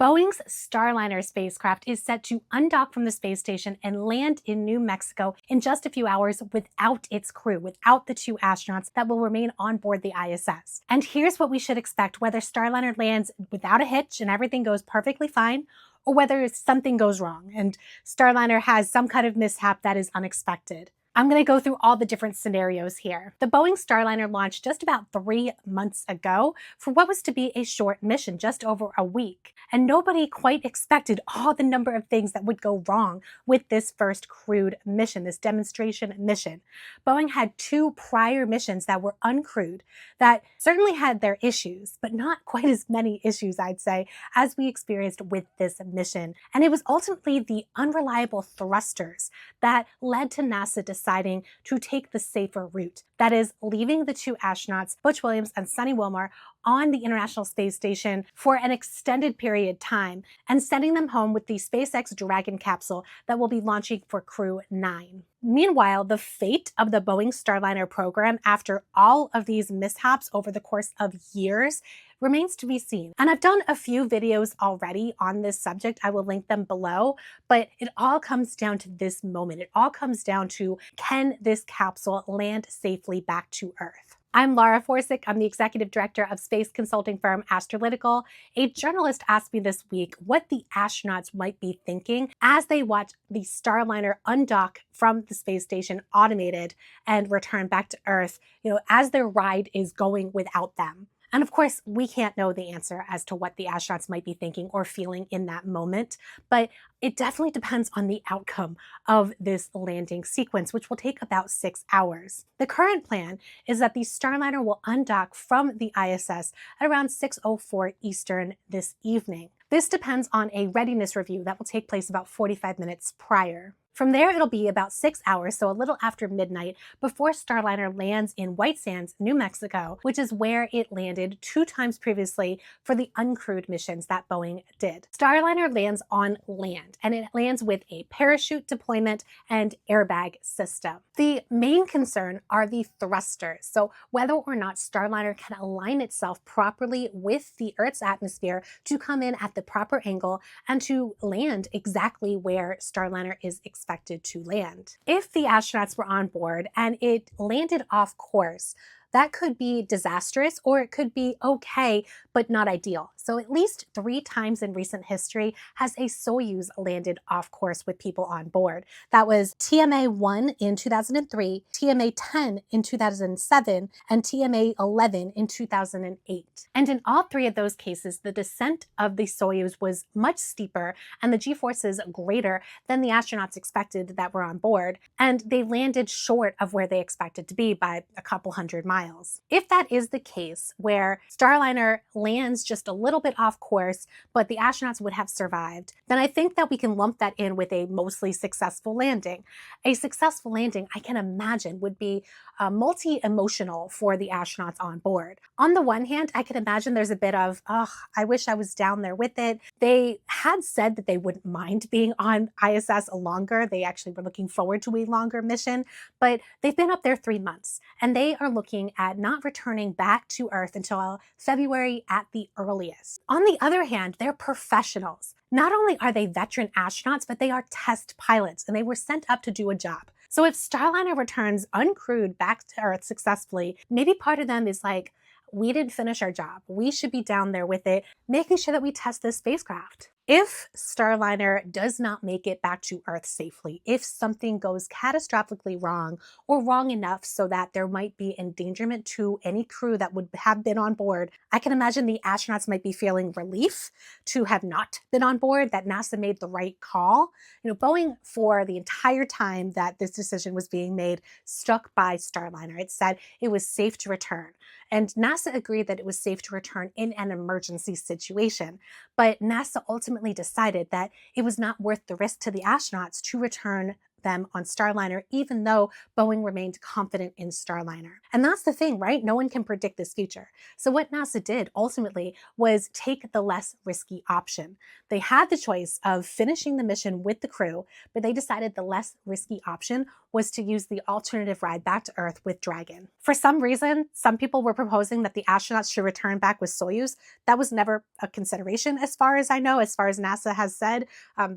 Boeing's Starliner spacecraft is set to undock from the space station and land in New Mexico in just a few hours without its crew, without the two astronauts that will remain on board the ISS. And here's what we should expect, whether Starliner lands without a hitch and everything goes perfectly fine, or whether something goes wrong and Starliner has some kind of mishap that is unexpected. I'm going to go through all the different scenarios here. The Boeing Starliner launched just about 3 months ago for what was to be a short mission, just over a week. And nobody quite expected all the number of things that would go wrong with this first crewed mission, this demonstration mission. Boeing had 2 prior missions that were uncrewed that certainly had their issues, but not quite as many issues, I'd say, as we experienced with this mission. And it was ultimately the unreliable thrusters that led to NASA deciding to take the safer route. That is, leaving the 2 astronauts, Butch Williams and Sonny Wilmer, on the International Space Station for an extended period of time and sending them home with the SpaceX Dragon capsule that will be launching for Crew 9. Meanwhile, the fate of the Boeing Starliner program after all of these mishaps over the course of years remains to be seen. And I've done a few videos already on this subject. I will link them below, but it all comes down to this moment. It all comes down to, can this capsule land safely back to Earth? I'm Laura Forsick. I'm the executive director of space consulting firm Astrolytical. A journalist asked me this week what the astronauts might be thinking as they watch the Starliner undock from the space station, automated, and return back to Earth, as their ride is going without them. And of course, we can't know the answer as to what the astronauts might be thinking or feeling in that moment, but it definitely depends on the outcome of this landing sequence, which will take about 6 hours. The current plan is that the Starliner will undock from the ISS at around 6:04 Eastern this evening. This depends on a readiness review that will take place about 45 minutes prior. From there, it'll be about 6 hours, so a little after midnight, before Starliner lands in White Sands, New Mexico, which is where it landed 2 times previously for the uncrewed missions that Boeing did. Starliner lands on land, and it lands with a parachute deployment and airbag system. The main concern are the thrusters, so whether or not Starliner can align itself properly with the Earth's atmosphere to come in at the proper angle and to land exactly where Starliner is expected to land. If the astronauts were on board and it landed off course, that could be disastrous or it could be okay, but not ideal. So at least 3 times in recent history has a Soyuz landed off course with people on board. That was TMA-1 in 2003, TMA-10 in 2007, and TMA-11 in 2008. And in all 3 of those cases, the descent of the Soyuz was much steeper and the G-forces greater than the astronauts expected that were on board, and they landed short of where they expected to be by a couple hundred miles. If that is the case, where Starliner lands just a little bit off course, but the astronauts would have survived, then I think that we can lump that in with a mostly successful landing. A successful landing, I can imagine, would be multi-emotional for the astronauts on board. On the one hand, I can imagine there's a bit of, I wish I was down there with it. They had said that they wouldn't mind being on ISS longer. They actually were looking forward to a longer mission, but they've been up there 3 months, and they are looking at not returning back to Earth until February at the earliest. On the other hand, they're professionals. Not only are they veteran astronauts, but they are test pilots, and they were sent up to do a job. So if Starliner returns uncrewed back to Earth successfully, maybe part of them is like, we didn't finish our job. We should be down there with it, making sure that we test this spacecraft. If Starliner does not make it back to Earth safely, if something goes catastrophically wrong or wrong enough so that there might be endangerment to any crew that would have been on board, I can imagine the astronauts might be feeling relief to have not been on board, that NASA made the right call. Boeing, for the entire time that this decision was being made, stuck by Starliner. It said it was safe to return. And NASA agreed that it was safe to return in an emergency situation. But NASA ultimately decided that it was not worth the risk to the astronauts to return them on Starliner, even though Boeing remained confident in Starliner. And that's the thing, right? No one can predict this future. So what NASA did ultimately was take the less risky option. They had the choice of finishing the mission with the crew, but they decided the less risky option was to use the alternative ride back to Earth with Dragon. For some reason, some people were proposing that the astronauts should return back with Soyuz. That was never a consideration as far as I know, as far as NASA has said.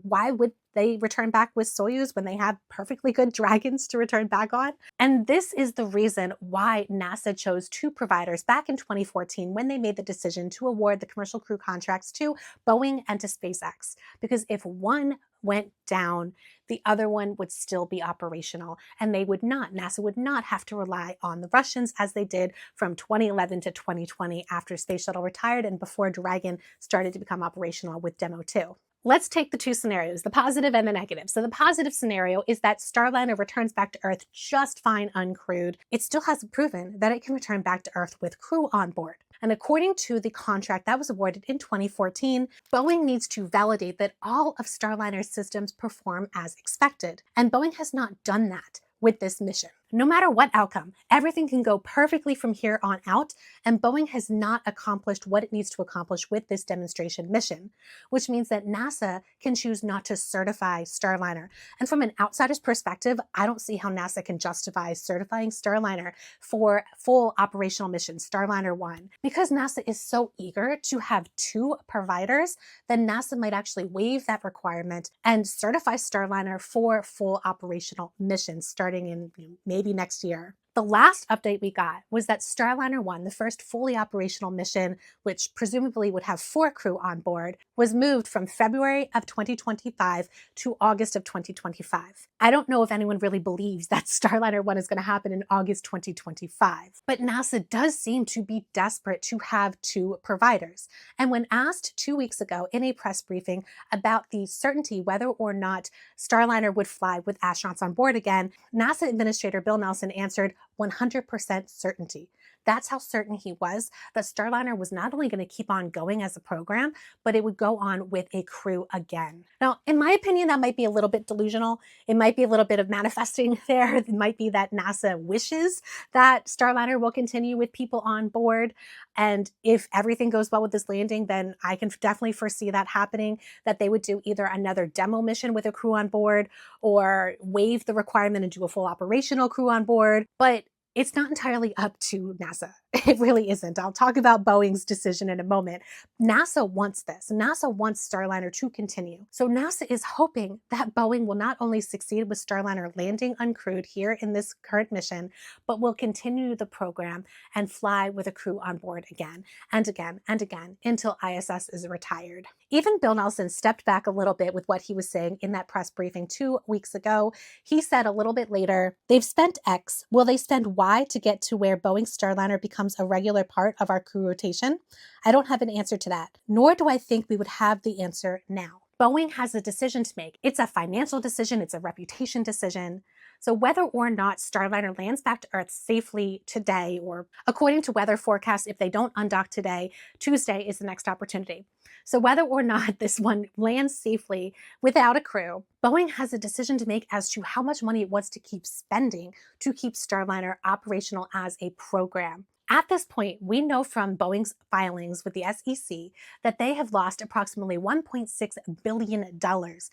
Why would they return back with Soyuz when they have perfectly good Dragons to return back on? And this is the reason why NASA chose two providers back in 2014 when they made the decision to award the commercial crew contracts to Boeing and to SpaceX. Because if one went down, the other one would still be operational, and NASA would not have to rely on the Russians as they did from 2011 to 2020 after Space Shuttle retired and before Dragon started to become operational with Demo 2. Let's take the two scenarios, the positive and the negative. So the positive scenario is that Starliner returns back to Earth just fine uncrewed. It still hasn't proven that it can return back to Earth with crew on board. And according to the contract that was awarded in 2014, Boeing needs to validate that all of Starliner's systems perform as expected. And Boeing has not done that with this mission. No matter what outcome, everything can go perfectly from here on out, and Boeing has not accomplished what it needs to accomplish with this demonstration mission, which means that NASA can choose not to certify Starliner. And from an outsider's perspective, I don't see how NASA can justify certifying Starliner for full operational mission, Starliner 1. Because NASA is so eager to have two providers, then NASA might actually waive that requirement and certify Starliner for full operational missions starting in maybe next year. The last update we got was that Starliner 1, the first fully operational mission, which presumably would have 4 crew on board, was moved from February of 2025 to August of 2025. I don't know if anyone really believes that Starliner 1 is going to happen in August 2025, but NASA does seem to be desperate to have 2 providers. And when asked 2 weeks ago in a press briefing about the certainty whether or not Starliner would fly with astronauts on board again, NASA Administrator Bill Nelson answered 100% certainty. That's how certain he was that Starliner was not only going to keep on going as a program, but it would go on with a crew again. Now, in my opinion, that might be a little bit delusional. It might be a little bit of manifesting there. It might be that NASA wishes that Starliner will continue with people on board. And if everything goes well with this landing, then I can definitely foresee that happening, that they would do either another demo mission with a crew on board or waive the requirement and do a full operational crew on board. But it's not entirely up to NASA. It really isn't. I'll talk about Boeing's decision in a moment. NASA wants this. NASA wants Starliner to continue. So NASA is hoping that Boeing will not only succeed with Starliner landing uncrewed here in this current mission, but will continue the program and fly with a crew on board again and again and again until ISS is retired. Even Bill Nelson stepped back a little bit with what he was saying in that press briefing 2 weeks ago. He said a little bit later, they've spent X. Will they spend Y to get to where Boeing Starliner becomes a regular part of our crew rotation? I don't have an answer to that, nor do I think we would have the answer now. Boeing has a decision to make. It's a financial decision. It's a reputation decision. So whether or not Starliner lands back to Earth safely today, or according to weather forecasts, if they don't undock today, Tuesday is the next opportunity. So whether or not this one lands safely without a crew, Boeing has a decision to make as to how much money it wants to keep spending to keep Starliner operational as a program. At this point, we know from Boeing's filings with the SEC that they have lost approximately $1.6 billion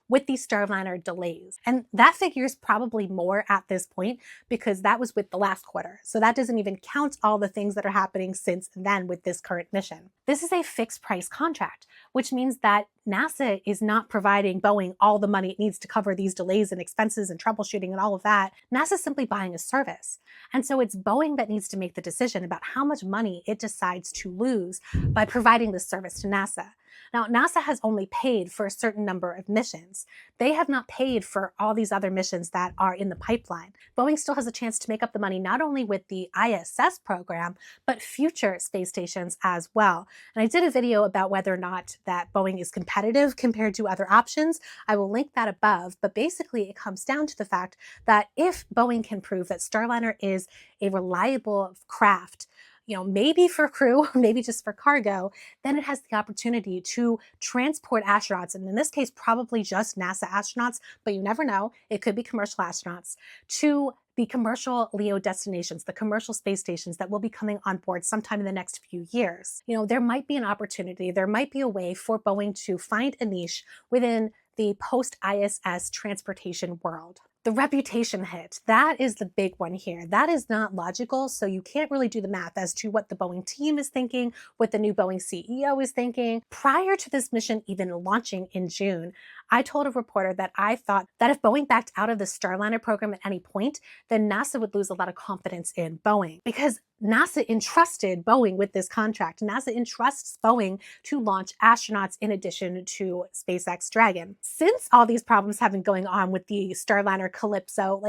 with these Starliner delays. And that figure is probably more at this point because that was with the last quarter. So that doesn't even count all the things that are happening since then with this current mission. This is a fixed price contract, which means that NASA is not providing Boeing all the money it needs to cover these delays and expenses and troubleshooting and all of that. NASA's simply buying a service. And so it's Boeing that needs to make the decision about how much money it decides to lose by providing this service to NASA. Now, NASA has only paid for a certain number of missions. They have not paid for all these other missions that are in the pipeline. Boeing still has a chance to make up the money not only with the ISS program, but future space stations as well. And I did a video about whether or not that Boeing is competitive compared to other options. I will link that above, but basically it comes down to the fact that if Boeing can prove that Starliner is a reliable craft, maybe for crew, maybe just for cargo, then it has the opportunity to transport astronauts, and in this case, probably just NASA astronauts, but you never know, it could be commercial astronauts, to the commercial LEO destinations, the commercial space stations that will be coming on board sometime in the next few years. There might be an opportunity, there might be a way for Boeing to find a niche within the post-ISS transportation world. The reputation hit, that is the big one here. That is not logical, so you can't really do the math as to what the Boeing team is thinking, what the new Boeing CEO is thinking. Prior to this mission even launching in June, I told a reporter that I thought that if Boeing backed out of the Starliner program at any point, then NASA would lose a lot of confidence in Boeing, because NASA entrusted Boeing with this contract. NASA entrusts Boeing to launch astronauts in addition to SpaceX Dragon. Since all these problems have been going on with the Starliner Calypso,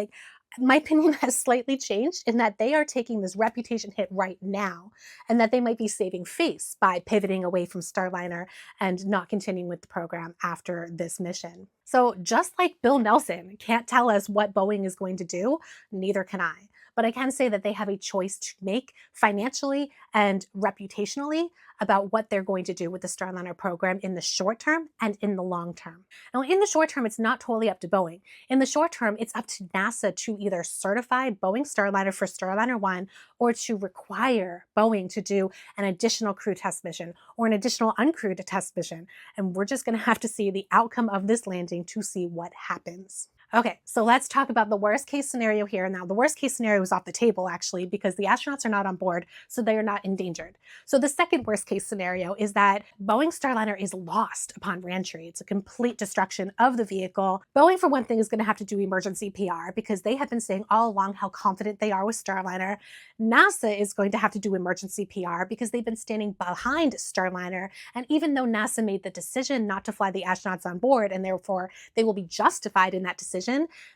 my opinion has slightly changed in that they are taking this reputation hit right now, and that they might be saving face by pivoting away from Starliner and not continuing with the program after this mission. So just like Bill Nelson can't tell us what Boeing is going to do, neither can I. But I can say that they have a choice to make financially and reputationally about what they're going to do with the Starliner program in the short term and in the long term. Now, in the short term, it's not totally up to Boeing. In the short term, it's up to NASA to either certify Boeing Starliner for Starliner 1 or to require Boeing to do an additional crew test mission or an additional uncrewed test mission. And we're just going to have to see the outcome of this landing to see what happens. Okay, so let's talk about the worst case scenario here. Now, the worst case scenario is off the table, actually, because the astronauts are not on board, so they are not endangered. So the second worst case scenario is that Boeing Starliner is lost upon reentry. It's a complete destruction of the vehicle. Boeing, for one thing, is going to have to do emergency PR because they have been saying all along how confident they are with Starliner. NASA is going to have to do emergency PR because they've been standing behind Starliner. And even though NASA made the decision not to fly the astronauts on board, and therefore they will be justified in that decision,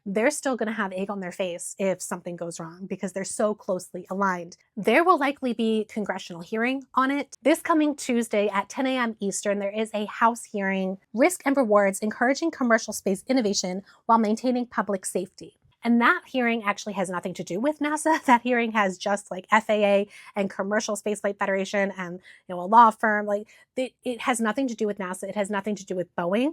they're still going to have egg on their face if something goes wrong because they're so closely aligned. There will likely be congressional hearing on it. This coming Tuesday at 10 a.m. Eastern, there is a House hearing, Risk and Rewards Encouraging Commercial Space Innovation While Maintaining Public Safety. And that hearing actually has nothing to do with NASA. That hearing has just FAA and Commercial Spaceflight Federation and a law firm. It has nothing to do with NASA. It has nothing to do with Boeing.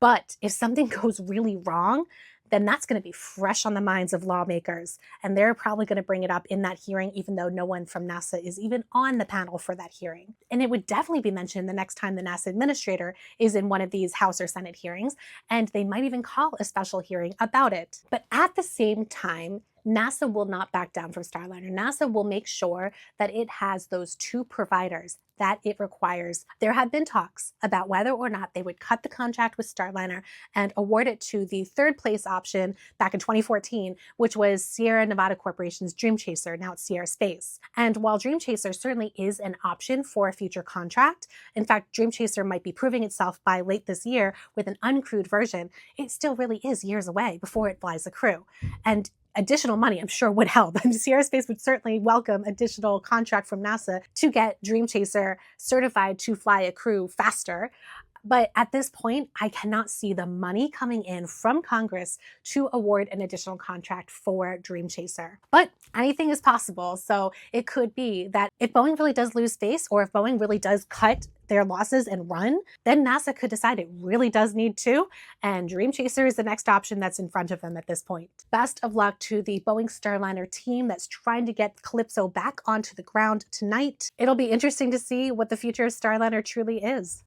But if something goes really wrong, then that's going to be fresh on the minds of lawmakers. And they're probably going to bring it up in that hearing, even though no one from NASA is even on the panel for that hearing. And it would definitely be mentioned the next time the NASA administrator is in one of these House or Senate hearings, and they might even call a special hearing about it. But at the same time, NASA will not back down from Starliner. NASA will make sure that it has those two providers that it requires. There have been talks about whether or not they would cut the contract with Starliner and award it to the third place option back in 2014, which was Sierra Nevada Corporation's Dream Chaser. Now it's Sierra Space. And while Dream Chaser certainly is an option for a future contract, in fact, Dream Chaser might be proving itself by late this year with an uncrewed version, it still really is years away before it flies a crew. And additional money, I'm sure, would help. And Sierra Space would certainly welcome additional contract from NASA to get Dream Chaser certified to fly a crew faster. But at this point, I cannot see the money coming in from Congress to award an additional contract for Dream Chaser. But anything is possible. So it could be that if Boeing really does lose face, or if Boeing really does cut their losses and run, then NASA could decide it really does need to, and Dream Chaser is the next option that's in front of them at this point. Best of luck to the Boeing Starliner team that's trying to get Calypso back onto the ground tonight. It'll be interesting to see what the future of Starliner truly is.